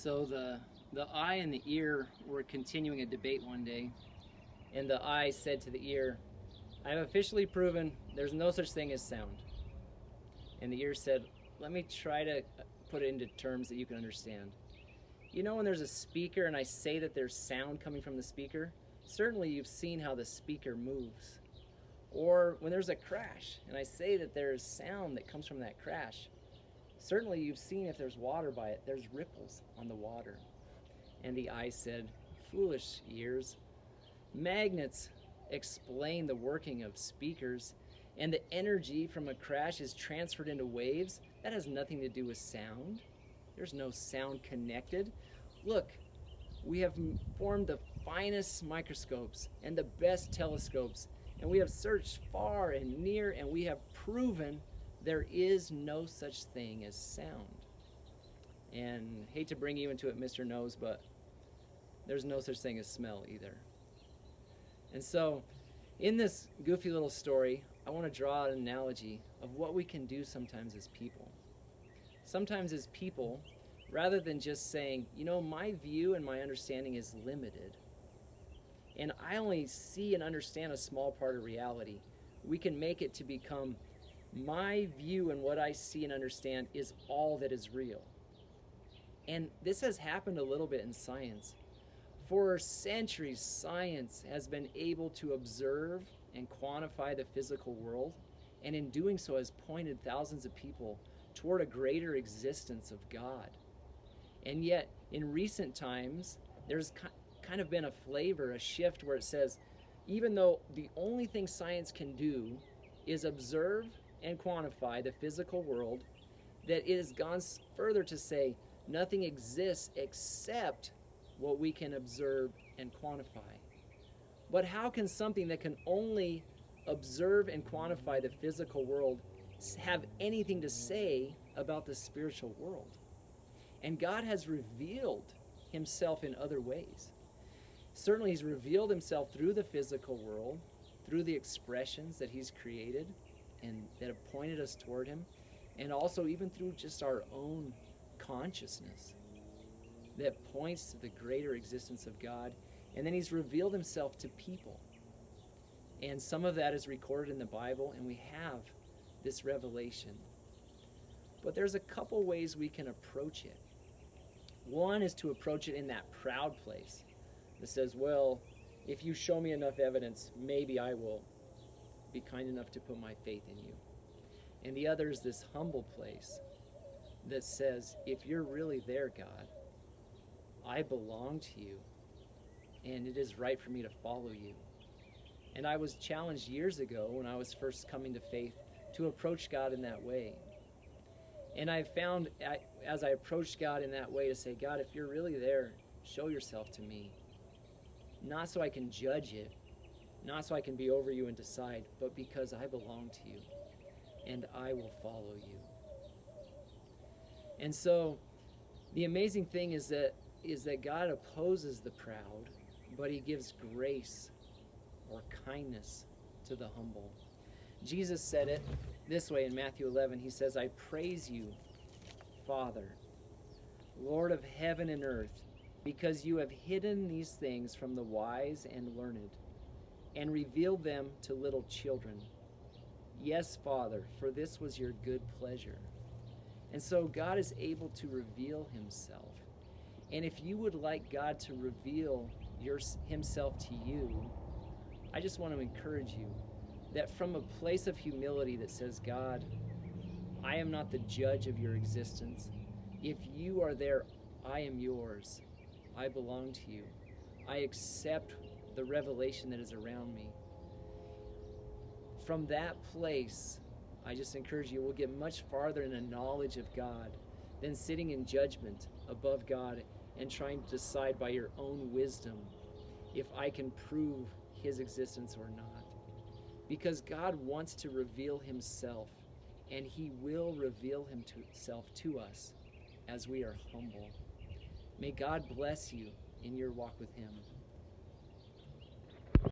So the eye and the ear were continuing a debate one day, and the eye said to the ear, "I have officially proven there's no such thing as sound." And the ear said, "Let me try to put it into terms that you can understand. You know when there's a speaker and I say that there's sound coming from the speaker? Certainly you've seen how the speaker moves. Or when there's a crash and I say that there's sound that comes from that crash, certainly you've seen if there's water by it, there's ripples on the water." And the eye said, "Foolish ears. Magnets explain the working of speakers, and the energy from a crash is transferred into waves. That has nothing to do with sound. There's no sound connected. Look, we have formed the finest microscopes and the best telescopes, and we have searched far and near, and we have proven there is no such thing as sound." And hate to bring you into it, Mr. Nose, but there's no such thing as smell either. And so, in this goofy little story, I want to draw an analogy of what we can do sometimes as people. Sometimes as people, rather than just saying, you know, my view and my understanding is limited, and I only see and understand a small part of reality, we can make it to become, my view and what I see and understand is all that is real. And this has happened a little bit in science. For centuries, science has been able to observe and quantify the physical world, and in doing so has pointed thousands of people toward a greater existence of God. And yet, in recent times, there's kind of been a flavor, a shift where it says, even though the only thing science can do is observe and quantify the physical world, that it has gone further to say nothing exists except what we can observe and quantify. But how can something that can only observe and quantify the physical world have anything to say about the spiritual world? And God has revealed himself in other ways. Certainly he's revealed himself through the physical world, through the expressions that he's created and that have pointed us toward him, and also even through just our own consciousness that points to the greater existence of God. And then he's revealed himself to people. And some of that is recorded in the Bible, and we have this revelation. But there's a couple ways we can approach it. One is to approach it in that proud place that says, well, if you show me enough evidence, maybe I will be kind enough to put my faith in you. And the other is this humble place that says, if you're really there, God, I belong to you, and it is right for me to follow you. And I was challenged years ago when I was first coming to faith to approach God in that way. And I found, as I approached God in that way, to say, God, if you're really there, show yourself to me. Not so I can judge it, not so I can be over you and decide, but because I belong to you, and I will follow you. And so, the amazing thing is that God opposes the proud, but he gives grace or kindness to the humble. Jesus said it this way in Matthew 11. He says, I praise you, Father, Lord of heaven and earth, because you have hidden these things from the wise and learned, and revealed them to little children. Yes, Father, for this was your good pleasure. And so God is able to reveal himself. And if you would like God to reveal himself to you, I just want to encourage you that from a place of humility that says, God, I am not the judge of your existence. If you are there, I am yours. I belong to you. I accept the revelation that is around me. From that place, I just encourage you, we'll get much farther in a knowledge of God than sitting in judgment above God and trying to decide by your own wisdom if I can prove his existence or not. Because God wants to reveal himself, and he will reveal himself to us as we are humble. May God bless you in your walk with him.